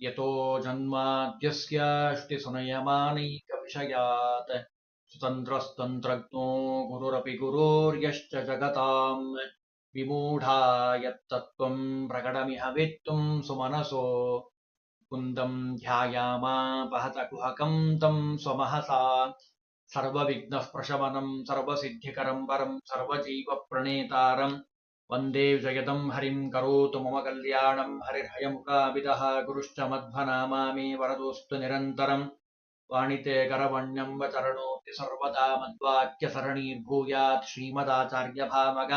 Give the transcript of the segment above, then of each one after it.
ಯತೋ ಜನ್ಮಾದ್ಯಸ್ಯ ಶ್ರುತಿಸುನಯಮಾನೈಕವಿಷಯಾತ್ ಸ್ವತಂತ್ರಸ್ತಂತ್ರಜ್ಞೋ ಗುರುರಪಿ ಗುರೋರ್ಯಶ್ಚ ಜಗತಾಂ ವಿಮೂಢಾ ಯತ್ತತ್ವಂ ಪ್ರಕಟಮಿಹ ವೇತ್ತುಂ ಸುಮನಸೋ ಕುಂದಂ ಧ್ಯಾಯಾಮಾಪಹತ ಕುಹಕಂ ತಂ ಸ್ವಮಹಸಾ ಸರ್ವವಿಘ್ನಃ ಪ್ರಶಮನಂ ಸರ್ವಸಿದ್ಧಿಕರಂ ಪರಂ ಸರ್ವಜೀವ ಪ್ರಣೇತಾರಂ ವಂದೇ ಜಗದಂ ಹರಿಂ ಕರೋತು ಮಮ ಕಲ್ಯಾಣಂ ಹರಿರ್ಹಯಮುಖಾಭಿದಃ ಗುರುಶ್ಚ ಮಧ್ವನಾಮಾಮಿ ವರದೋಸ್ತು ನಿರಂತರಂ ವಾಣಿತೆ ಕರವಣ್ಯಂ ವಚರಣೋತಿ ಸರ್ವದಾ ಮದ್ವಾಕ್ಯ ಸರಣೀರ್ಭೂಯಾತ್ ಶ್ರೀಮದಾಚಾರ್ಯ ಭಾಮಗ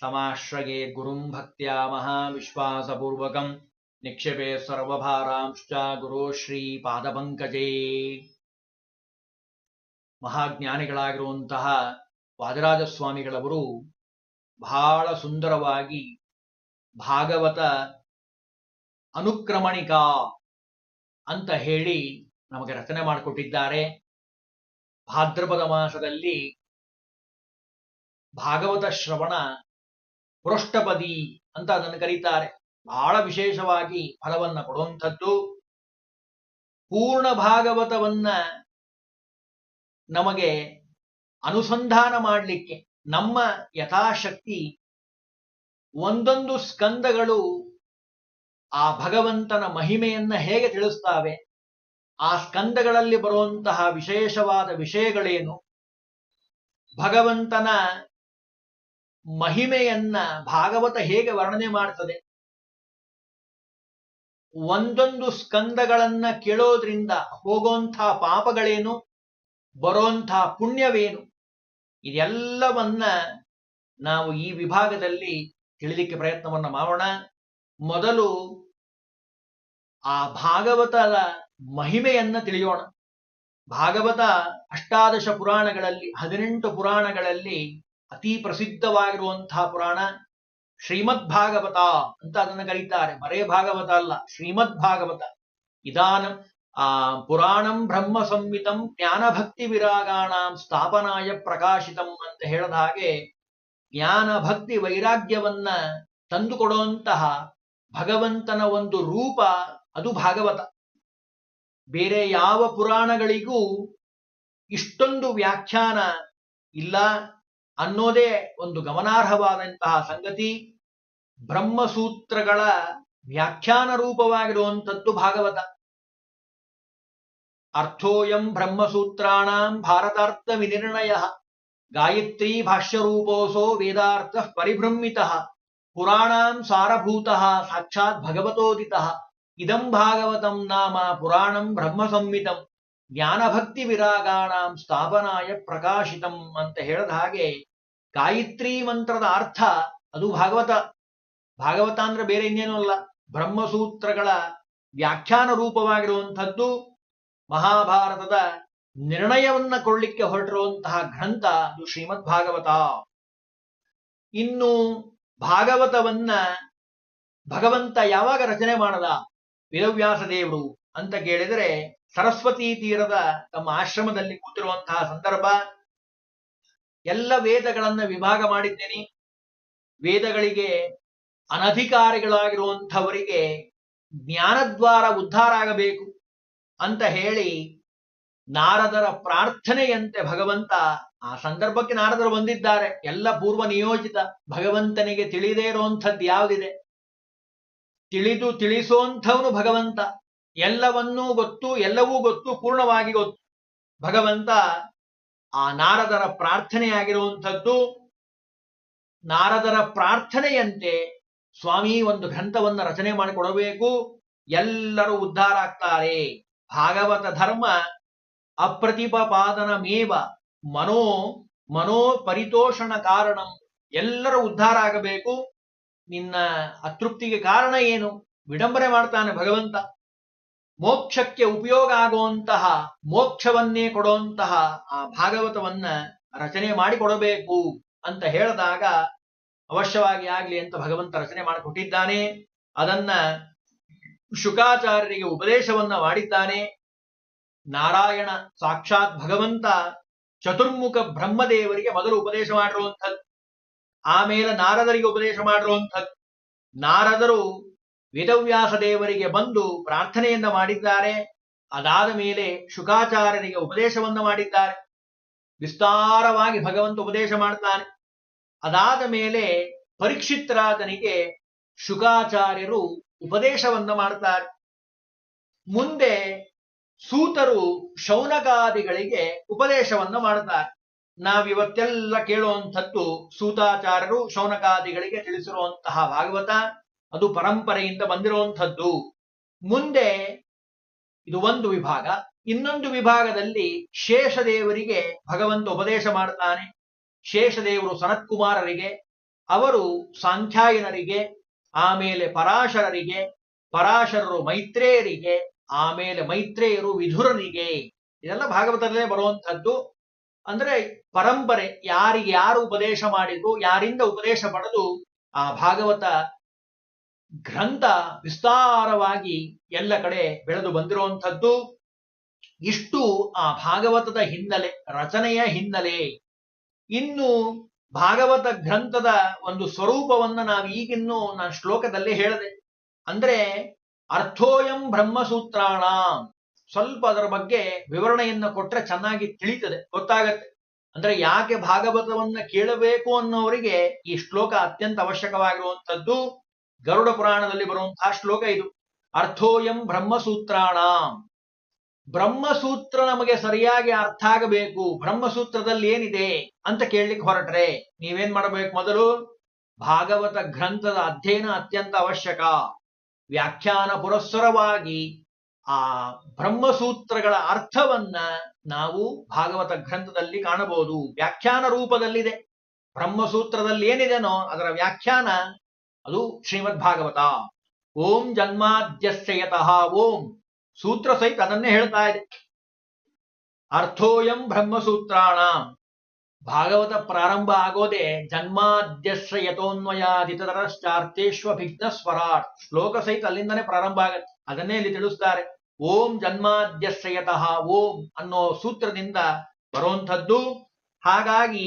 ಸಮಾಶ್ರಯೇ ಗುರುಂ ಭಕ್ತ್ಯಾ ಮಹಾವಿಶ್ವಾಸಪೂರ್ವಕಂ ನಿಕ್ಷೇಪೆ ಸರ್ವಭಾರಾಂಶ್ಚ ಗುರು ಶ್ರೀ ಪಾದಪಂಕಜೇ. ಮಹಾಜ್ಞಾನಿಗಳಾಗಿರುವಂತಹ ವಾದಿರಾಜ ಸ್ವಾಮಿಗಳವರು ಬಹಳ ಸುಂದರವಾಗಿ ಭಾಗವತ ಅನುಕ್ರಮಣಿಕಾ ಅಂತ ಹೇಳಿ ನಮಗೆ ರಚನೆ ಮಾಡಿಕೊಟ್ಟಿದ್ದಾರೆ. ಭಾದ್ರಪದ ಮಾಸದಲ್ಲಿ ಭಾಗವತ ಶ್ರವಣ ಪೃಷ್ಠಪದಿ ಅಂತ ಅದನ್ನು ಕರೀತಾರೆ. ಬಹಳ ವಿಶೇಷವಾಗಿ ಫಲವನ್ನ ಕೊಡುವಂಥದ್ದು. ಪೂರ್ಣ ಭಾಗವತವನ್ನ ನಮಗೆ ಅನುಸಂಧಾನ ಮಾಡಲಿಕ್ಕೆ ನಮ್ಮ ಯಥಾಶಕ್ತಿ ಒಂದೊಂದು ಸ್ಕಂದಗಳು ಆ ಭಗವಂತನ ಮಹಿಮೆಯನ್ನ ಹೇಗೆ ತಿಳಿಸ್ತಾವೆ, ಆ ಸ್ಕಂದಗಳಲ್ಲಿ ಬರುವಂತಹ ವಿಶೇಷವಾದ ವಿಷಯಗಳೇನು, ಭಗವಂತನ ಮಹಿಮೆಯನ್ನ ಭಾಗವತ ಹೇಗೆ ವರ್ಣನೆ ಮಾಡ್ತದೆ, ಒಂದೊಂದು ಸ್ಕಂದಗಳನ್ನ ಕೇಳೋದ್ರಿಂದ ಹೋಗೋಂಥ ಪಾಪಗಳೇನು, ಬರೋಂಥ ಪುಣ್ಯವೇನು, ಇದೆಲ್ಲವನ್ನ ನಾವು ಈ ವಿಭಾಗದಲ್ಲಿ ತಿಳಿಲಿಕ್ಕೆ ಪ್ರಯತ್ನವನ್ನ ಮಾಡೋಣ. ಮೊದಲು ಆ ಭಾಗವತದ ಮಹಿಮೆಯನ್ನ ತಿಳಿಯೋಣ. ಭಾಗವತ ಅಷ್ಟಾದಶ ಪುರಾಣಗಳಲ್ಲಿ 18 ಪುರಾಣಗಳಲ್ಲಿ ಅತಿ ಪ್ರಸಿದ್ಧವಾಗಿರುವಂತಹ ಪುರಾಣ ಶ್ರೀಮದ್ ಭಾಗವತ ಅಂತ ಅದನ್ನು ಕರೀತಾರೆ. ಬರೇ ಭಾಗವತ ಅಲ್ಲ, ಶ್ರೀಮದ್ ಭಾಗವತ. ಇದಾನ ಪುರಾಣಂ ಬ್ರಹ್ಮ ಸಂಹಿತಂ ಜ್ಞಾನಭಕ್ತಿ ವಿರಾಗಾಣಂ ಸ್ಥಾಪನಾಯ ಪ್ರಕಾಶಿತಂ ಅಂತ ಹೇಳಿದ ಹಾಗೆ ಜ್ಞಾನ ಭಕ್ತಿ ವೈರಾಗ್ಯವನ್ನ ತಂದುಕೊಡುವಂತಹ ಭಗವಂತನ ಒಂದು ರೂಪ ಅದು ಭಾಗವತ. ಬೇರೆ ಯಾವ ಪುರಾಣಗಳಿಗೂ ಇಷ್ಟೊಂದು ವ್ಯಾಖ್ಯಾನ ಇಲ್ಲ ಅನ್ನೋದೇ ಒಂದು ಗಮನಾರ್ಹವಾದಂತಹ ಸಂಗತಿ. ಬ್ರಹ್ಮಸೂತ್ರಗಳ ವ್ಯಾಖ್ಯಾನ ರೂಪವಾಗಿರುವಂಥದ್ದು ಭಾಗವತ. ಅರ್ಥೋಯಂ ಬ್ರಹ್ಮಸೂತ್ರಾಣಾಂ ಭಾರತಾರ್ಥ ವಿನಿರ್ಣಯ ಗಾಯತ್ರಿ ಭಾಷ್ಯರೂಪೋಸೋ ವೇದಾರ್ಥ ಪರಿಭ್ರಮಿತಃ ಪುರಾಣಾಂ ಸಾರಭೂತಃ ಸಾಕ್ಷಾತ್ ಭಗವತೋದಿತಃ ಇದಂ ಭಾಗವತಂ ನಾಮ ಪುರಾಣಂ ಬ್ರಹ್ಮ ಸಂಹಿತಂ ಜ್ಞಾನಭಕ್ತಿ ವಿರಾಗಾಣಾಂ ಸ್ಥಾಪನಾಯ ಪ್ರಕಾಶಿತಂ ಅಂತ ಹೇಳಿದ ಹಾಗೆ ಗಾಯತ್ರಿ ಮಂತ್ರದ ಅರ್ಥ ಅದು ಭಾಗವತ. ಭಾಗವತ ಅಂದ್ರೆ ಬೇರೆ ಇನ್ನೇನೂ ಅಲ್ಲ, ಬ್ರಹ್ಮಸೂತ್ರಗಳ ವ್ಯಾಖ್ಯಾನ ರೂಪವಾಗಿರುವಂಥದ್ದು. ಮಹಾಭಾರತದ ನಿರ್ಣಯವನ್ನ ಕೊಳ್ಳಿಕ್ಕೆ ಹೊರಟಿರುವಂತಹ ಗ್ರಂಥ ಅದು ಶ್ರೀಮದ್ ಭಾಗವತ. ಇನ್ನು ಭಾಗವತವನ್ನ ಭಗವಂತ ಯಾವಾಗ ರಚನೆ ಮಾಡದ ವೇದವ್ಯಾಸ ದೇವರು ಅಂತ ಕೇಳಿದರೆ ಸರಸ್ವತಿ ತೀರದ ತಮ್ಮ ಆಶ್ರಮದಲ್ಲಿ ಕೂತಿರುವಂತಹ ಸಂದರ್ಭ. ಎಲ್ಲ ವೇದಗಳನ್ನ ವಿಭಾಗ ಮಾಡಿದ್ದೇನೆ. ವೇದಗಳಿಗೆ ಅನಧಿಕಾರಿಗಳಾಗಿರುವಂಥವರಿಗೆ ಜ್ಞಾನದ್ವಾರ ಉದ್ಧಾರ ಆಗಬೇಕು ಅಂತ ಹೇಳಿ ನಾರದರ ಪ್ರಾರ್ಥನೆಯಂತೆ ಭಗವಂತ ಆ ಸಂದರ್ಭಕ್ಕೆ ನಾರದರು ಬಂದಿದ್ದಾರೆ. ಎಲ್ಲ ಪೂರ್ವ ನಿಯೋಜಿತ. ಭಗವಂತನಿಗೆ ತಿಳಿದೇ ಇರುವಂಥದ್ದು ಯಾವುದಿದೆ? ತಿಳಿದು ತಿಳಿಸುವಂಥವನು ಭಗವಂತ. ಎಲ್ಲವನ್ನೂ ಗೊತ್ತು, ಎಲ್ಲವೂ ಗೊತ್ತು, ಪೂರ್ಣವಾಗಿ ಗೊತ್ತು ಭಗವಂತ. ಆ ನಾರದರ ಪ್ರಾರ್ಥನೆಯಾಗಿರುವಂಥದ್ದು. ನಾರದರ ಪ್ರಾರ್ಥನೆಯಂತೆ ಸ್ವಾಮಿ ಒಂದು ಗ್ರಂಥವನ್ನ ರಚನೆ ಮಾಡಿಕೊಡಬೇಕು, ಎಲ್ಲರೂ ಉದ್ಧಾರ ಆಗ್ತಾರೆ. ಭಾಗವತ ಧರ್ಮ ಅಪ್ರತಿಪಾದನಮೇವ ಮನೋ ಪರಿತೋಷಣ ಕಾರಣಂ. ಎಲ್ಲರೂ ಉದ್ಧಾರ ಆಗಬೇಕು. ನಿನ್ನ ಅತೃಪ್ತಿಗೆ ಕಾರಣ ಏನು? ವಿಡಂಬನೆ ಮಾಡ್ತಾನೆ ಭಗವಂತ. ಮೋಕ್ಷಕ್ಕೆ ಉಪಯೋಗ ಆಗುವಂತಹ, ಮೋಕ್ಷವನ್ನೇ ಕೊಡುವಂತಹ ಆ ಭಾಗವತವನ್ನ ರಚನೆ ಮಾಡಿಕೊಡಬೇಕು ಅಂತ ಹೇಳಿದಾಗ ಅವಶ್ಯವಾಗಿ ಆಗ್ಲಿ ಅಂತ ಭಗವಂತ ರಚನೆ ಮಾಡಿಕೊಟ್ಟಿದ್ದಾನೆ. ಅದನ್ನ ಶುಕಾಚಾರ್ಯರಿಗೆ ಉಪದೇಶವನ್ನ ಮಾಡಿದ್ದಾನೆ. ನಾರಾಯಣ ಸಾಕ್ಷಾತ್ ಭಗವಂತ ಚತುರ್ಮುಖ ಬ್ರಹ್ಮದೇವರಿಗೆ ಮೊದಲು ಉಪದೇಶ ಮಾಡಿರುವಂಥದ್ದು, ಆಮೇಲೆ ನಾರದರಿಗೆ ಉಪದೇಶ ಮಾಡಿರುವಂಥದ್ದು. ನಾರದರು ವೇದವ್ಯಾಸ ದೇವರಿಗೆ ಬಂದು ಪ್ರಾರ್ಥನೆಯನ್ನ ಮಾಡಿದ್ದಾರೆ. ಅದಾದ ಮೇಲೆ ಶುಕಾಚಾರ್ಯರಿಗೆ ಉಪದೇಶವನ್ನ ಮಾಡಿದ್ದಾರೆ. ವಿಸ್ತಾರವಾಗಿ ಭಗವಂತ ಉಪದೇಶ ಮಾಡ್ತಾನೆ. ಅದಾದ ಮೇಲೆ ಪರೀಕ್ಷಿತರಾಜನಿಗೆ ಶುಕಾಚಾರ್ಯರು ಉಪದೇಶವನ್ನ ಮಾಡ್ತಾರೆ. ಮುಂದೆ ಸೂತರು ಶೌನಕಾದಿಗಳಿಗೆ ಉಪದೇಶವನ್ನ ಮಾಡ್ತಾರೆ. ನಾವಿವತ್ತೆಲ್ಲ ಕೇಳುವಂಥದ್ದು ಸೂತಾಚಾರ್ಯರು ಶೌನಕಾದಿಗಳಿಗೆ ತಿಳಿಸಿರುವಂತಹ ಭಾಗವತ. ಅದು ಪರಂಪರೆಯಿಂದ ಬಂದಿರುವಂಥದ್ದು. ಮುಂದೆ ಇದು ಒಂದು ವಿಭಾಗ. ಇನ್ನೊಂದು ವಿಭಾಗದಲ್ಲಿ ಶೇಷದೇವರಿಗೆ ಭಗವಂತ ಉಪದೇಶ ಮಾಡ್ತಾನೆ. ಶೇಷದೇವರು ಸನತ್ಕುಮಾರರಿಗೆ, ಅವರು ಸಾಂಖ್ಯಾಯನರಿಗೆ, ಆಮೇಲೆ ಪರಾಶರರಿಗೆ, ಪರಾಶರರು ಮೈತ್ರೇಯರಿಗೆ, ಆಮೇಲೆ ಮೈತ್ರೇಯರು ವಿಧುರರಿಗೆ. ಇದೆಲ್ಲ ಭಾಗವತದಲ್ಲೇ ಬರುವಂಥದ್ದು. ಅಂದ್ರೆ ಪರಂಪರೆ, ಯಾರಿಗೆ ಯಾರು ಉಪದೇಶ ಮಾಡಿದ್ರು, ಯಾರಿಂದ ಉಪದೇಶ ಪಡೆದು ಆ ಭಾಗವತ ಗ್ರಂಥ ವಿಸ್ತಾರವಾಗಿ ಎಲ್ಲ ಕಡೆ ಬೆಳೆದು ಬಂದಿರುವಂಥದ್ದು. ಇಷ್ಟು ಆ ಭಾಗವತದ ಹಿನ್ನೆಲೆ, ರಚನೆಯ ಹಿನ್ನೆಲೆ. ಇನ್ನು ಭಾಗವತ ಗ್ರಂಥದ ಒಂದು ಸ್ವರೂಪವನ್ನ ನಾವು ಈಗಿನ್ನೂ ನಾನು ಶ್ಲೋಕದಲ್ಲಿ ಹೇಳಿದೆ. ಅಂದ್ರೆ ಅರ್ಥೋಯಂ ಬ್ರಹ್ಮಸೂತ್ರಾಣ, ಸ್ವಲ್ಪ ಅದರ ಬಗ್ಗೆ ವಿವರಣೆಯನ್ನ ಕೊಟ್ರೆ ಚೆನ್ನಾಗಿ ತಿಳಿತದೆ, ಗೊತ್ತಾಗತ್ತೆ. ಅಂದ್ರೆ ಯಾಕೆ ಭಾಗವತವನ್ನ ಕೇಳಬೇಕು ಅನ್ನೋರಿಗೆ ಈ ಶ್ಲೋಕ ಅತ್ಯಂತ ಅವಶ್ಯಕವಾಗಿರುವಂಥದ್ದು. ಗರುಡ ಪುರಾಣದಲ್ಲಿ ಬರುವಂತಹ ಶ್ಲೋಕ ಇದು. ಅರ್ಥೋಯಂ ಬ್ರಹ್ಮಸೂತ್ರಾಣ. ಬ್ರಹ್ಮಸೂತ್ರ ನಮಗೆ ಸರಿಯಾಗಿ ಅರ್ಥ ಆಗಬೇಕು. ಬ್ರಹ್ಮಸೂತ್ರದಲ್ಲಿ ಏನಿದೆ ಅಂತ ಕೇಳಲಿಕ್ಕೆ ಹೊರಟ್ರೆ ನೀವೇನ್ ಮಾಡಬೇಕು? ಮೊದಲು ಭಾಗವತ ಗ್ರಂಥದ ಅಧ್ಯಯನ ಅತ್ಯಂತ ಅವಶ್ಯಕ. ವ್ಯಾಖ್ಯಾನ ಪುರಸ್ಸರವಾಗಿ ಆ ಬ್ರಹ್ಮಸೂತ್ರಗಳ ಅರ್ಥವನ್ನ ನಾವು ಭಾಗವತ ಗ್ರಂಥದಲ್ಲಿ ಕಾಣಬಹುದು. ವ್ಯಾಖ್ಯಾನ ರೂಪದಲ್ಲಿದೆ. ಬ್ರಹ್ಮಸೂತ್ರದಲ್ಲಿ ಏನಿದೆನೋ ಅದರ ವ್ಯಾಖ್ಯಾನ ಅದು ಶ್ರೀಮದ್ ಭಾಗವತ. ಓಂ ಜನ್ಮಾದ್ಯಸ್ಯತಃ ಓಂ, ಸೂತ್ರ ಸಹಿತ ಅದನ್ನೇ ಹೇಳ್ತಾ ಇದೆ. ಅರ್ಥೋಯಂ ಬ್ರಹ್ಮಸೂತ್ರಾಣ. ಭಾಗವತ ಪ್ರಾರಂಭ ಆಗೋದೆ ಜನ್ಮಾದ್ಯಸ್ಯ ಯತೋನ್ವಯಾದಿತರಶ್ಚಾರ್ಥೇಶ್ವಭಿಘ್ನ ಸ್ವರಾಟ್. ಶ್ಲೋಕ ಸಹಿತ ಅಲ್ಲಿಂದನೇ ಪ್ರಾರಂಭ ಆಗತ್ತೆ. ಅದನ್ನೇ ಇಲ್ಲಿ ತಿಳಿಸ್ತಾರೆ. ಓಂ ಜನ್ಮಾದ್ಯಸ್ಯತಃ ಓಂ ಅನ್ನೋ ಸೂತ್ರದಿಂದ ಬರುವಂಥದ್ದು. ಹಾಗಾಗಿ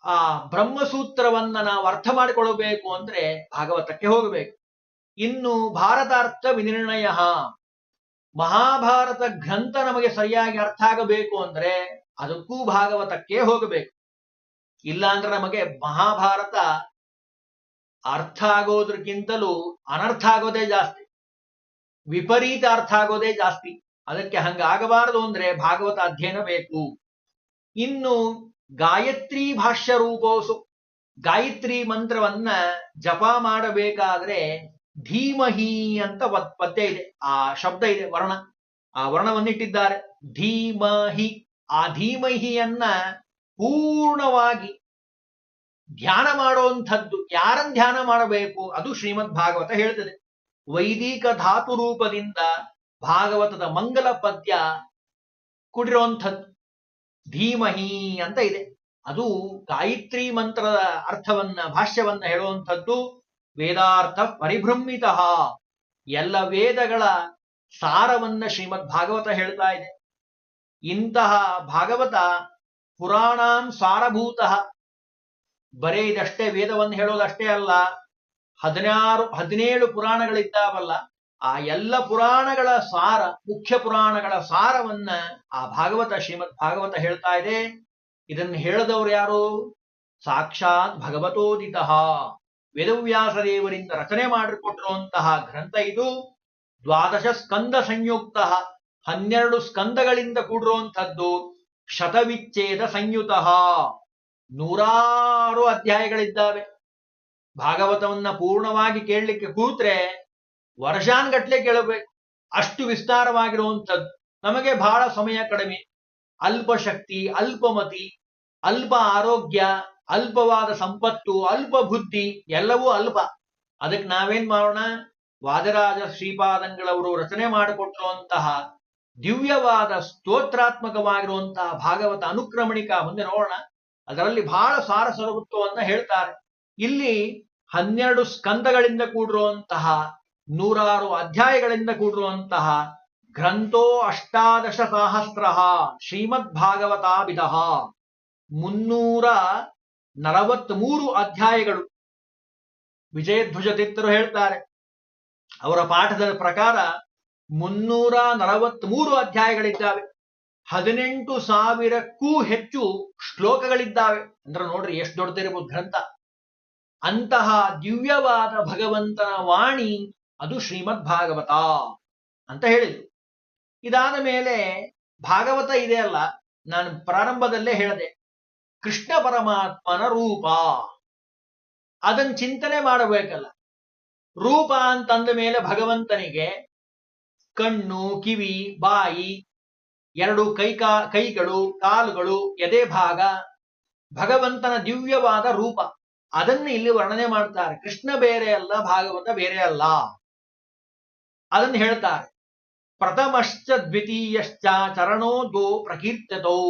ಆ ಬ್ರಹ್ಮಸೂತ್ರವನ್ನ ನಾವು ಅರ್ಥ ಮಾಡಿಕೊಳ್ಳಬೇಕು ಅಂದ್ರೆ ಭಾಗವತಕ್ಕೆ ಹೋಗಬೇಕು. ಇನ್ನು ಭಾರತಾರ್ಥ ವಿನಿರ್ಣಯ, ಮಹಾಭಾರತ ಗ್ರಂಥ ನಮಗೆ ಸರಿಯಾಗಿ ಅರ್ಥ ಆಗಬೇಕು ಅಂದ್ರೆ ಅದಕ್ಕೂ ಭಾಗವತಕ್ಕೆ ಹೋಗಬೇಕು. ಇಲ್ಲ ಅಂದ್ರೆ ನಮಗೆ ಮಹಾಭಾರತ ಅರ್ಥ ಆಗೋದ್ರಕ್ಕಿಂತಲೂ ಅನರ್ಥ ಆಗೋದೇ ಜಾಸ್ತಿ, ವಿಪರೀತ ಅರ್ಥ ಆಗೋದೇ ಜಾಸ್ತಿ. ಅದಕ್ಕೆ ಹಂಗಾಗಬಾರದು ಅಂದ್ರೆ ಭಾಗವತ ಅಧ್ಯಯನ ಬೇಕು. ಇನ್ನು ಗಾಯತ್ರಿ ಭಾಷ್ಯ ರೂಪೋಸು, ಗಾಯತ್ರಿ ಮಂತ್ರವನ್ನ ಜಪ ಮಾಡಬೇಕಾದ್ರೆ ಧೀಮಹಿ ಅಂತ ಪದ್ಯ ಇದೆ, ಆ ಶಬ್ದ ಇದೆ, ವರ್ಣ, ಆ ವರ್ಣವನ್ನಿಟ್ಟಿದ್ದಾರೆ ಧೀಮಹಿ. ಆ ಧೀಮಹಿಯನ್ನ ಪೂರ್ಣವಾಗಿ ಧ್ಯಾನ ಮಾಡುವಂಥದ್ದು. ಯಾರನ್ನ ಧ್ಯಾನ ಮಾಡಬೇಕು? ಅದು ಶ್ರೀಮದ್ ಭಾಗವತ ಹೇಳ್ತದೆ. ವೈದಿಕ ಧಾತು ರೂಪದಿಂದ ಭಾಗವತದ ಮಂಗಲ ಪದ್ಯ ಕೂಡಿರುವಂಥದ್ದು ಧೀಮಹಿ ಅಂತ ಇದೆ. ಅದು ಗಾಯತ್ರಿ ಮಂತ್ರದ ಅರ್ಥವನ್ನ, ಭಾಷ್ಯವನ್ನ ಹೇಳುವಂಥದ್ದು. ವೇದಾರ್ಥ ಪರಿಭ್ರಮಿತ, ಎಲ್ಲ ವೇದಗಳ ಸಾರವನ್ನ ಶ್ರೀಮದ್ ಭಾಗವತ ಹೇಳ್ತಾ ಇದೆ. ಇಂತಹ ಭಾಗವತ ಪುರಾಣಾಂ ಸಾರಭೂತ. ಬರೇ ಇದಷ್ಟೇ ವೇದವನ್ನು ಹೇಳೋದಷ್ಟೇ ಅಲ್ಲ, 17 ಪುರಾಣಗಳಿದ್ದಾವಲ್ಲ, ಆ ಎಲ್ಲ ಪುರಾಣಗಳ ಸಾರ, ಮುಖ್ಯ ಪುರಾಣಗಳ ಸಾರವನ್ನ ಆ ಭಾಗವತ, ಶ್ರೀಮದ್ ಭಾಗವತ ಹೇಳ್ತಾ ಇದೆ. ಇದನ್ನು ಹೇಳಿದವರು ಯಾರು? ಸಾಕ್ಷಾತ್ ಭಗವತೋದಿತ ವೇದವ್ಯಾಸ ದೇವರಿಂದ ರಚನೆ ಮಾಡಿಕೊಟ್ಟಿರುವಂತಹ ಗ್ರಂಥ ಇದು. 12 ಸ್ಕಂದ ಸಂಯುಕ್ತ, 12 ಸ್ಕಂದಗಳಿಂದ ಕೂಡಿರುವಂಥದ್ದು. ಶತವಿಚ್ಛೇದ ಸಂಯುತ, 100 ಅಧ್ಯಾಯಗಳಿದ್ದಾವೆ. ಭಾಗವತವನ್ನ ಪೂರ್ಣವಾಗಿ ಕೇಳಲಿಕ್ಕೆ ಕೂತ್ರೆ ವರ್ಷಾನ್ಗಟ್ಲೆ ಕೇಳಬೇಕು, ಅಷ್ಟು ವಿಸ್ತಾರವಾಗಿರುವಂಥದ್ದು. ನಮಗೆ ಬಹಳ ಸಮಯ ಕಡಿಮೆ, ಅಲ್ಪ ಶಕ್ತಿ, ಅಲ್ಪಮತಿ, ಅಲ್ಪ ಆರೋಗ್ಯ, ಅಲ್ಪವಾದ ಸಂಪತ್ತು, ಅಲ್ಪ ಬುದ್ಧಿ, ಎಲ್ಲವೂ ಅಲ್ಪ. ಅದಕ್ಕೆ ನಾವೇನ್ ಮಾಡೋಣ? ವಾದರಾಜ ಶ್ರೀಪಾದಂಗಳವರು ರಚನೆ ಮಾಡಿಕೊಟ್ಟಿರುವಂತಹ ದಿವ್ಯವಾದ ಸ್ತೋತ್ರಾತ್ಮಕವಾಗಿರುವಂತಹ ಭಾಗವತ ಅನುಕ್ರಮಣಿಕ ಮುಂದೆ ನೋಡೋಣ. ಅದರಲ್ಲಿ ಬಹಳ ಸಾರ ಸರ್ವತ್ವವನ್ನ ಹೇಳ್ತಾರೆ. ಇಲ್ಲಿ 12 ಸ್ಕಂದಗಳಿಂದ ಕೂಡಿರುವಂತಹ 106 ಅಧ್ಯಾಯಗಳಿಂದ ಕೂಡಿರುವಂತಹ ಗ್ರಂಥೋ 18 ಸಹಸ್ರ ಶ್ರೀಮದ್ ಭಾಗವತಾಭಿಧ, 343 ಅಧ್ಯಾಯಗಳು. ವಿಜಯಧ್ವಜ ತೀರ್ಥರು ಹೇಳ್ತಾರೆ, ಅವರ ಪಾಠದ ಪ್ರಕಾರ 343 ಅಧ್ಯಾಯಗಳಿದ್ದಾವೆ, 18,000ಕ್ಕೂ ಹೆಚ್ಚು ಶ್ಲೋಕಗಳಿದ್ದಾವೆ. ಅಂದ್ರೆ ನೋಡ್ರಿ ಎಷ್ಟು ದೊಡ್ಡದಿರಬಹುದು ಗ್ರಂಥ. ಅಂತಹ ದಿವ್ಯವಾದ ಭಗವಂತನ ವಾಣಿ ಅದು ಶ್ರೀಮದ್ ಭಾಗವತ ಅಂತ ಹೇಳಿದ್ರು. ಇದಾದ ಮೇಲೆ ಭಾಗವತ ಇದೆ ಅಲ್ಲ, ನಾನು ಪ್ರಾರಂಭದಲ್ಲೇ ಹೇಳಿದೆ, ಕೃಷ್ಣ ಪರಮಾತ್ಮನ ರೂಪ, ಅದನ್ನ ಚಿಂತನೆ ಮಾಡಬೇಕಲ್ಲ. ರೂಪ ಅಂತಂದ ಮೇಲೆ ಭಗವಂತನಿಗೆ ಕಣ್ಣು, ಕಿವಿ, ಬಾಯಿ, 2 ಕೈಗಳು, ಕಾಲುಗಳು, ಎದೆ ಭಾಗ, ಭಗವಂತನ ದಿವ್ಯವಾದ ರೂಪ, ಅದನ್ನು ಇಲ್ಲಿ ವರ್ಣನೆ ಮಾಡ್ತಾರೆ. ಕೃಷ್ಣ ಬೇರೆ ಅಲ್ಲ, ಭಾಗವತ ಬೇರೆ ಅಲ್ಲ, ಅದನ್ನು ಹೇಳ್ತಾರೆ. ಪ್ರಥಮಶ್ಚ ದ್ವಿತೀಯಶ್ಚ ಚರಣೋ ದ್ವೋ ಪ್ರಕೀರ್ತಿತೌ.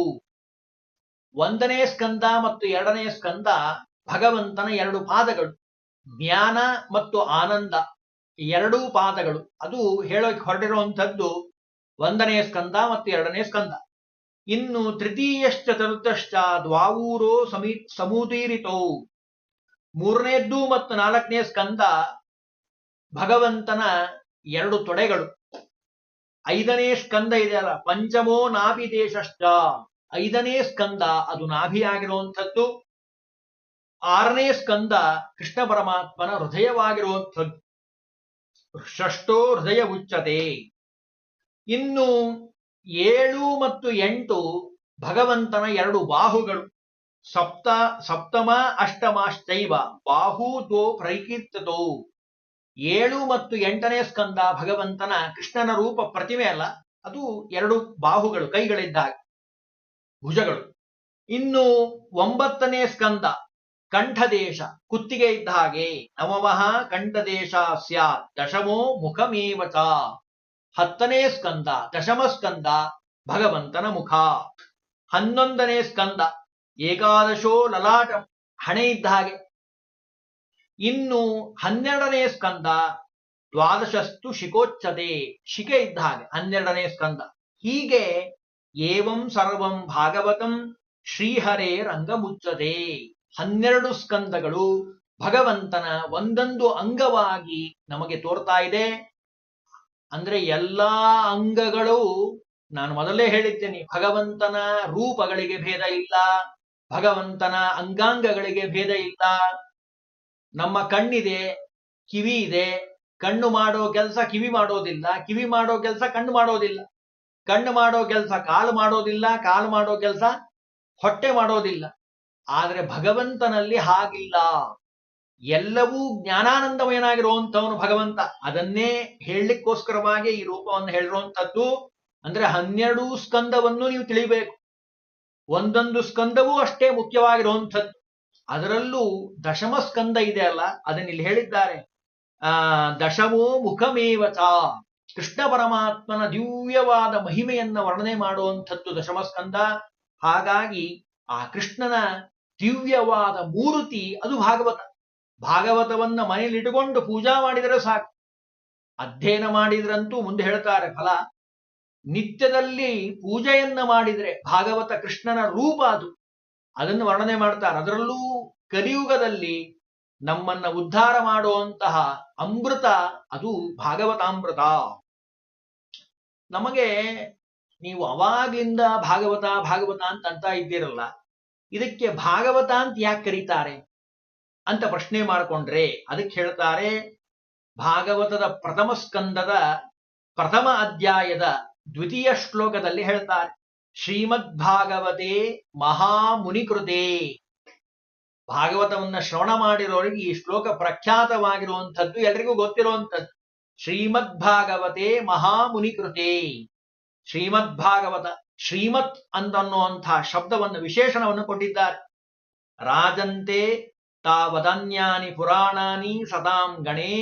1ನೇ ಸ್ಕಂದ ಮತ್ತು 2ನೇ ಸ್ಕಂದ ಭಗವಂತನ 2 ಪಾದಗಳು, ಜ್ಞಾನ ಮತ್ತು ಆನಂದ 2 ಪಾದಗಳು. ಅದು ಹೇಳೋಕೆ ಹೊರಟಿರುವಂಥದ್ದು 1ನೇ ಸ್ಕಂದ ಮತ್ತು 2ನೇ ಸ್ಕಂದ. ಇನ್ನು ತೃತೀಯಶ್ಚ ಚತುರ್ಥಶ್ಚ ದ್ವಾವೂರೋ ಸಮುದೀರಿತೌ. 3ನೇದ್ದು ಮತ್ತು 4ನೇ ಸ್ಕಂದ ಭಗವಂತನ 2 ತೊಡೆಗಳು. 5ನೇ ಸ್ಕಂದ ಇದೆಯಲ್ಲ, ಪಂಚಮೋ ನಾಭಿ ದೇಶಶ್ಚ, 5ನೇ ಸ್ಕಂದ ಅದು ನಾಭಿಯಾಗಿರುವಂಥದ್ದು. 6ನೇ ಸ್ಕಂದ ಕೃಷ್ಣ ಪರಮಾತ್ಮನ ಹೃದಯವಾಗಿರುವಂಥದ್ದು, ಷಷ್ಠೋ ಹೃದಯ ಉಚ್ಚತೆ. ಇನ್ನು 7 ಮತ್ತು 8 ಭಗವಂತನ 2 ಬಾಹುಗಳು, ಸಪ್ತಮ ಅಷ್ಟಮಾಶ್ಚೈವ ಬಾಹು ದ್ವೋ ಪ್ರಕೀರ್ತಿತೌ. 7 ಮತ್ತು 8ನೇ ಸ್ಕಂದ ಭಗವಂತನ ಕೃಷ್ಣನ ರೂಪ ಪ್ರತಿಮೆ ಅಲ್ಲ, ಅದು 2 ಬಾಹುಗಳು, ಕೈಗಳಿದ್ದಾಗ, ಭುಜಗಳು. ಇನ್ನು 9ನೇ ಸ್ಕಂದ ಕಂಠದೇಶ, ಕುತ್ತಿಗೆ ಇದ್ದ ಹಾಗೆ, ನವಮಃ ಕಂಠದೇಶ ಸ್ಯಾತ್ ದಶಮೋ ಮುಖಮೇವ ಚ. 10ನೇ ಸ್ಕಂದ ದಶಮ ಸ್ಕಂದ ಭಗವಂತನ ಮುಖ. 11ನೇ ಸ್ಕಂದ ಏಕಾದಶೋ ಲಲಾಟ, ಹಣೆ ಇದ್ದ ಹಾಗೆ. ಇನ್ನು 12ನೇ ಸ್ಕಂದ ದ್ವಾದಶಸ್ತು ಶಿಖೋಚ್ಚತೆ, ಶಿಖೆ ಇದ್ದ ಹಾಗೆ 12ನೇ ಸ್ಕಂದ. ಹೀಗೆ ಏವಂ ಸರ್ವಂ ಭಾಗವತಂ ಶ್ರೀಹರೇ ರಂಗಮುಚ್ಚತೆ. 12 ಸ್ಕಂದಗಳು ಭಗವಂತನ ಒಂದೊಂದು ಅಂಗವಾಗಿ ನಮಗೆ ತೋರ್ತಾ ಇದೆ. ಅಂದ್ರೆ ಎಲ್ಲಾ ಅಂಗಗಳು, ನಾನು ಮೊದಲೇ ಹೇಳಿದ್ದೇನೆ, ಭಗವಂತನ ರೂಪಗಳಿಗೆ ಭೇದ ಇಲ್ಲ, ಭಗವಂತನ ಅಂಗಾಂಗಗಳಿಗೆ ಭೇದ ಇಲ್ಲ. ನಮ್ಮ ಕಣ್ಣಿದೆ, ಕಿವಿ ಇದೆ, ಕಣ್ಣು ಮಾಡೋ ಕೆಲಸ ಕಿವಿ ಮಾಡೋದಿಲ್ಲ, ಕಿವಿ ಮಾಡೋ ಕೆಲಸ ಕಣ್ಣು ಮಾಡೋದಿಲ್ಲ, ಕಣ್ಣು ಮಾಡೋ ಕೆಲಸ ಕಾಲು ಮಾಡೋದಿಲ್ಲ, ಕಾಲು ಮಾಡೋ ಕೆಲಸ ಹೊಟ್ಟೆ ಮಾಡೋದಿಲ್ಲ. ಆದರೆ ಭಗವಂತನಲ್ಲಿ ಹಾಗಿಲ್ಲ. ಎಲ್ಲವೂ ಜ್ಞಾನಾನಂದಮಯನಾಗಿರುವಂಥವನು ಭಗವಂತ. ಅದನ್ನೇ ಹೇಳಲಿಕ್ಕೋಸ್ಕರವಾಗಿ ಈ ರೂಪವನ್ನು ಹೇಳಿರುವಂಥದ್ದು. ಅಂದ್ರೆ 12 ಸ್ಕಂದವನ್ನು ನೀವು ತಿಳಿಬೇಕು. ಒಂದೊಂದು ಸ್ಕಂದವೂ ಅಷ್ಟೇ ಮುಖ್ಯವಾಗಿರುವಂಥದ್ದು. ಅದರಲ್ಲೂ ದಶಮ ಸ್ಕಂದ ಇದೆ ಅಲ್ಲ, ಅದನ್ನ ಇಲ್ಲಿ ಹೇಳಿದ್ದಾರೆ. ದಶಮೋ ಮುಖಮೇವಚ, ಕೃಷ್ಣ ಪರಮಾತ್ಮನ ದಿವ್ಯವಾದ ಮಹಿಮೆಯನ್ನ ವರ್ಣನೆ ಮಾಡುವಂಥದ್ದು ದಶಮ ಸ್ಕಂದ. ಹಾಗಾಗಿ ಆ ಕೃಷ್ಣನ ದಿವ್ಯವಾದ ಮೂರ್ತಿ ಅದು ಭಾಗವತ. ಭಾಗವತವನ್ನ ಮನೆಯಲ್ಲಿ ಇಟ್ಟುಕೊಂಡು ಪೂಜಾ ಮಾಡಿದರೆ ಸಾಕು. ಅಧ್ಯಯನ ಮಾಡಿದ್ರಂತೂ ಮುಂದೆ ಹೇಳ್ತಾರೆ ಫಲ. ನಿತ್ಯದಲ್ಲಿ ಪೂಜೆಯನ್ನ ಮಾಡಿದ್ರೆ ಭಾಗವತ ಕೃಷ್ಣನ ರೂಪ ಅದು, ಅದನ್ನು ವರ್ಣನೆ ಮಾಡ್ತಾರೆ. ಅದರಲ್ಲೂ ಕಲಿಯುಗದಲ್ಲಿ ನಮ್ಮನ್ನ ಉದ್ಧಾರ ಮಾಡುವಂತಹ ಅಮೃತ ಅದು ಭಾಗವತಾಮೃತ. ನಮಗೆ ನೀವು ಅವಾಗಿಂದ ಭಾಗವತ ಭಾಗವತ ಅಂತ ಇದ್ದೀರಲ್ಲ, ಇದಕ್ಕೆ ಭಾಗವತ ಅಂತ ಯಾಕೆ ಕರೀತಾರೆ ಅಂತ ಪ್ರಶ್ನೆ ಮಾಡಿಕೊಂಡ್ರೆ ಅದಕ್ಕೆ ಹೇಳ್ತಾರೆ, ಭಾಗವತದ ಪ್ರಥಮ ಸ್ಕಂದದ ಪ್ರಥಮ ಅಧ್ಯಾಯದ 2ಯ ಶ್ಲೋಕದಲ್ಲಿ ಹೇಳ್ತಾರೆ, ಶ್ರೀಮದ್ ಭಾಗವತೆ ಮಹಾಮುನಿಕೃತೆ. ಭಾಗವತವನ್ನ ಶ್ರವಣ ಮಾಡಿರೋರಿಗೆ ಈ ಶ್ಲೋಕ ಪ್ರಖ್ಯಾತವಾಗಿರುವಂಥದ್ದು, ಎಲ್ರಿಗೂ ಗೊತ್ತಿರುವಂಥದ್ದು. ಶ್ರೀಮದ್ ಭಾಗವತೆ ಮಹಾಮುನಿಕೃತೆ. ಶ್ರೀಮದ್ ಭಾಗವತ, ಶ್ರೀಮತ್ ಅಂತನ್ನುವಂತಹ ಶಬ್ದವನ್ನು ವಿಶೇಷಣವನ್ನು ಕೊಟ್ಟಿದ್ದಾರೆ. ರಾಜಂತೆ ತಾವದನ್ಯಾನಿ ಪುರಾಣಾನಿ ಸದಾಂ ಗಣೇ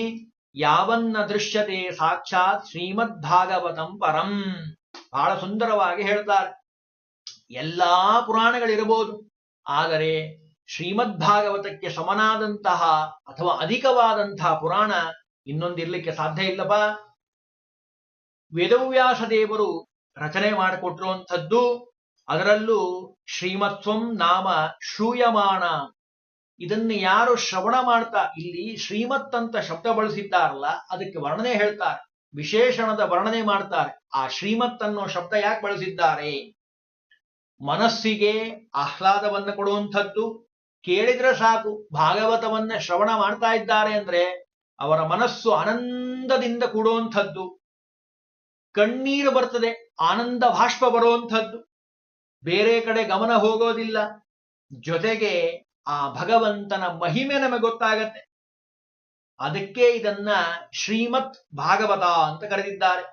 ಯಾವನ್ನ ದೃಶ್ಯತೆ ಸಾಕ್ಷಾತ್ ಶ್ರೀಮದ್ ಭಾಗವತಂ ಪರಂ. ಬಹಳ ಸುಂದರವಾಗಿ ಹೇಳ್ತಾರೆ. ಎಲ್ಲಾ ಪುರಾಣಗಳಿರಬಹುದು, ಆದರೆ ಶ್ರೀಮದ್ ಭಾಗವತಕ್ಕೆ ಸಮನಾದಂತಹ ಅಥವಾ ಅಧಿಕವಾದಂತಹ ಪುರಾಣ ಇನ್ನೊಂದಿರ್ಲಿಕ್ಕೆ ಸಾಧ್ಯ ಇಲ್ಲಪ್ಪ. ವೇದವ್ಯಾಸ ದೇವರು ರಚನೆ ಮಾಡಿಕೊಟ್ಟಿರುವಂಥದ್ದು. ಅದರಲ್ಲೂ ಶ್ರೀಮತ್ವಂ ನಾಮ ಶ್ರೂಯಮಾಣ, ಇದನ್ನು ಯಾರು ಶ್ರವಣ ಮಾಡ್ತಾ, ಇಲ್ಲಿ ಶ್ರೀಮತ್ ಅಂತ ಶಬ್ದ ಬಳಸಿದ್ದಾರಲ್ಲ, ಅದಕ್ಕೆ ವರ್ಣನೆ ಹೇಳ್ತಾರೆ, ವಿಶೇಷಣದ ವರ್ಣನೆ ಮಾಡ್ತಾರೆ. ಆ ಶ್ರೀಮತ್ ಅನ್ನೋ ಶಬ್ದ ಯಾಕೆ ಬಳಸಿದ್ದಾರೆ? ಮನಸ್ಸಿಗೆ ಆಹ್ಲಾದವನ್ನ ಕೊಡುವಂಥದ್ದು. ಕೇಳಿದ್ರೆ ಸಾಕು, ಭಾಗವತವನ್ನ ಶ್ರವಣ ಮಾಡ್ತಾ ಇದ್ದಾರೆ ಅಂದ್ರೆ ಅವರ ಮನಸ್ಸು ಆನಂದದಿಂದ ಕೂಡುವಂಥದ್ದು. ಕಣ್ಣೀರು ಬರ್ತದೆ, ಆನಂದ ಭಾಷ್ಪ ಬರುವಂಥದ್ದು, ಬೇರೆ ಕಡೆ ಗಮನ ಹೋಗೋದಿಲ್ಲ. ಜೊತೆಗೆ ಆ ಭಗವಂತನ ಮಹಿಮೆ ನಮಗೆ ಗೊತ್ತಾಗತ್ತೆ. ಅದಕ್ಕೆ ಇದನ್ನ ಶ್ರೀಮತ್ ಭಾಗವತ ಅಂತ ಕರೆದಿದ್ದಾರೆ.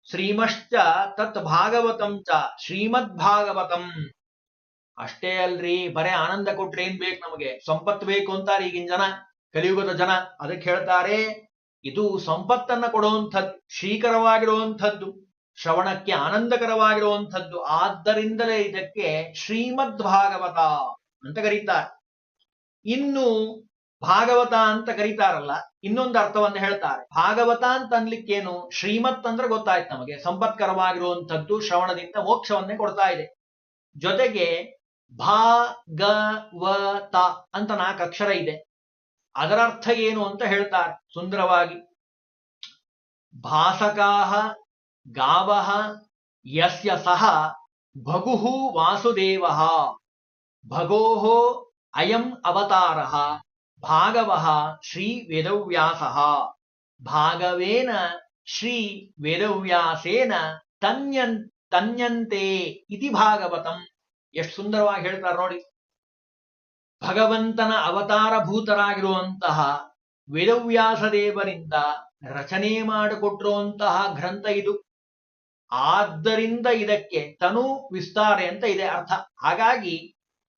ಶ್ರೀಮಶ್ಚ ತತ್ ಭಾಗವತಂ ಚ ಶ್ರೀಮದ್ ಭಾಗವತಂ. ಅಷ್ಟೇ ಅಲ್ರಿ, ಬರೇ ಆನಂದ ಕೊಟ್ರೆ ಏನ್ ಬೇಕು ನಮಗೆ? ಸಂಪತ್ತು ಬೇಕು ಅಂತಾರೆ ಈಗಿನ ಜನ, ಕಲಿಯುಗದ ಜನ. ಅದಕ್ಕೆ ಹೇಳ್ತಾರೆ, ಇದು ಸಂಪತ್ತನ್ನ ಕೊಡುವಂಥದ್ದು, ಶ್ರೀಕರವಾಗಿರುವಂಥದ್ದು, ಶ್ರವಣಕ್ಕೆ ಆನಂದಕರವಾಗಿರುವಂಥದ್ದು. ಆದ್ದರಿಂದಲೇ ಇದಕ್ಕೆ ಶ್ರೀಮದ್ ಭಾಗವತ ಅಂತ ಕರೀತಾರೆ. ಇನ್ನು ಭಾಗವತ ಅಂತ ಕರೀತಾರಲ್ಲ, ಇನ್ನೊಂದು ಅರ್ಥವನ್ನು ಹೇಳ್ತಾರೆ. ಭಾಗವತ ಅಂತ ಅನ್ಲಿಕ್ಕೇನು? ಶ್ರೀಮತ್ ಅಂದ್ರೆ ಗೊತ್ತಾಯ್ತು ನಮಗೆ, ಸಂಪತ್ಕರವಾಗಿರುವಂಥದ್ದು, ಶ್ರವಣದಿಂದ ಮೋಕ್ಷವನ್ನೇ ಕೊಡ್ತಾ ಇದೆ. ಜೊತೆಗೆ ಭಾಗವತ ಅಂತ 4 ಅಕ್ಷರ ಇದೆ. ಅದರ ಅರ್ಥ ಏನು ಅಂತ ಹೇಳ್ತಾರೆ ಸುಂದರವಾಗಿ. ಭಾಸಕಾಹ ಗಾವಃ ಯಸ್ಯ ಸಹ ಭಗುಃ ವಾಸುದೇವಃ ಭಗೋಃ ಅಯಂ ಅವತಾರಃ ಭಾಗವಃ ಶ್ರೀ ವೇದವ್ಯಾಸಃ ಭಾಗವೇನ ಶ್ರೀ ವೇದವ್ಯಾಸೇನ ತನ್ಯಂತೆ ಇತಿ ಭಾಗವತಂ. ಎಷ್ಟು ಸುಂದರವಾಗಿ ಹೇಳ್ತಾರೆ ನೋಡಿ. ಭಗವಂತನ ಅವತಾರಭೂತರಾಗಿರುವಂತಹ ವೇದವ್ಯಾಸ ದೇವರಿಂದ ರಚನೆ ಮಾಡಿಕೊಟ್ಟಿರುವಂತಹ ಗ್ರಂಥ ಇದು. ಆದ್ದರಿಂದ ಇದಕ್ಕೆ ತನು ವಿಸ್ತಾರೆ ಅಂತ ಇದೆ ಅರ್ಥ. ಹಾಗಾಗಿ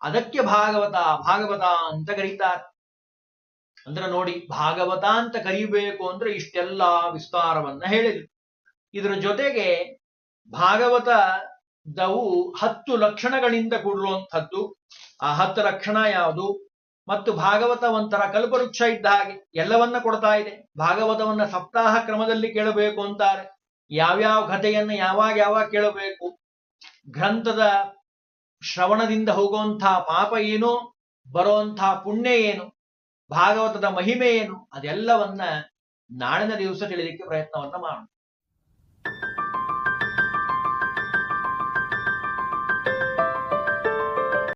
ಅದಕ್ಕೆ ಭಾಗವತ ಭಾಗವತ ಅಂತ ಕರೀತಾರೆ. ಅಂದ್ರೆ ನೋಡಿ, ಭಾಗವತ ಅಂತ ಕರೀಬೇಕು ಅಂದ್ರೆ ಇಷ್ಟೆಲ್ಲ ವಿಸ್ತಾರವನ್ನ ಹೇಳಿದ್ರು. ಇದರ ಜೊತೆಗೆ ಭಾಗವತದವು 10 ಲಕ್ಷಣಗಳಿಂದ ಕೂಡಿರುವಂಥದ್ದು. ಆ 10 ಲಕ್ಷಣ ಯಾವುದು? ಮತ್ತು ಭಾಗವತ ಒಂಥರ ಕಲ್ಪವೃಕ್ಷ ಇದ್ದ ಹಾಗೆ ಎಲ್ಲವನ್ನ ಕೊಡ್ತಾ ಇದೆ. ಭಾಗವತವನ್ನ ಸಪ್ತಾಹ ಕ್ರಮದಲ್ಲಿ ಕೇಳಬೇಕು ಅಂತಾರೆ. ಯಾವ್ಯಾವ ಕಥೆಯನ್ನ ಯಾವಾಗ ಕೇಳಬೇಕು, ಗ್ರಂಥದ ಶ್ರವಣದಿಂದ ಹೋಗುವಂತಹ ಪಾಪ ಏನು, ಬರುವಂತಹ ಪುಣ್ಯ ಏನು, ಭಾಗವತದ ಮಹಿಮೆ ಏನು, ಅದೆಲ್ಲವನ್ನ ನಾಳಿನ ದಿವಸ ತಿಳಿಲಿಕ್ಕೆ ಪ್ರಯತ್ನವನ್ನ ಮಾಡೋಣ.